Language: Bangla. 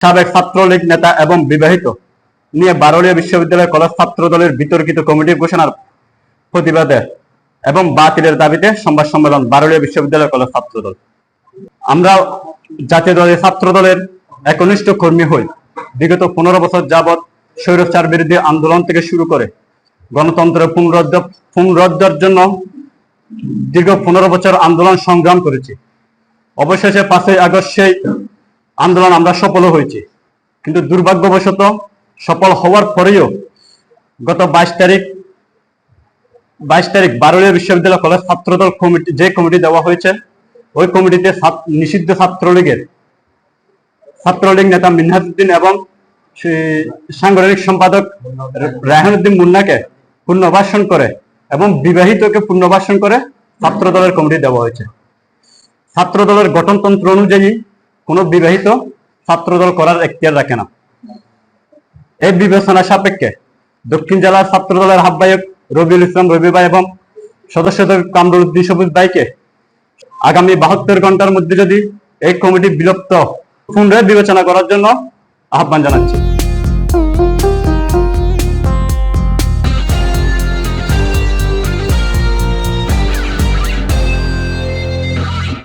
সাবেক ছাত্রলীগ নেতা এবং বিবাহিত নিয়ে বারুলিয়া বিশ্ববিদ্যালয় কলেজ ছাত্র দলের বিতর্কিত কমিটি ঘোষণার প্রতিবাদে এবং বাতিলের দাবিতে সংবাদ সম্মেলন বারুলিয়া বিশ্ববিদ্যালয় কলেজ ছাত্র দল। আমরা জাতীয় দলের ছাত্র দলের একনিষ্ঠ কর্মী হই। বিগত 15 বছর যাবৎ স্বৈরাচার বিরোধী আন্দোলন থেকে শুরু করে গণতন্ত্রের পুনরুদ্ধারের জন্য দীর্ঘ 15 বছর আন্দোলন সংগ্রাম করেছি। অবশেষে 5ই আগস্ট সেই আন্দোলন আমরা সফল হয়েছি, কিন্তু দুর্ভাগ্যবশত সফল হওয়ার পরেও গত 22 তারিখ বারুলিয়া বিশ্ববিদ্যালয় কলেজ ছাত্রদল কমিটি যে কমিটি দেওয়া হয়েছে, ওই কমিটিতে নিষিদ্ধ ছাত্রলীগ নেতা মিনহাজউদ্দিন এবং সাংগঠনিক সম্পাদক রায়হানুদ্দিন মুন্নাকে পুনর্বাসন করে এবং বিবাহিতকে পুনর্বাসন করে ছাত্রদলের কমিটি দেওয়া হয়েছে। ছাত্রদলের গঠনতন্ত্র অনুযায়ী কোনো বিবাহিত ছাত্রদল করার এখতিয়ার রাখে না। এই বিবেচনা সাপেক্ষে দক্ষিণ জেলার ছাত্রদলের আহ্বায়ক রবিউল ইসলাম রবি ভাই এবং সদস্যদের কামরুল উদ্দিন সবুজ ভাইকে আগামী 72 ঘন্টার মধ্যে যদি এই কমিটি বিলুপ্ত পুনরায় বিবেচনা করার জন্য আহ্বান জানাচ্ছি।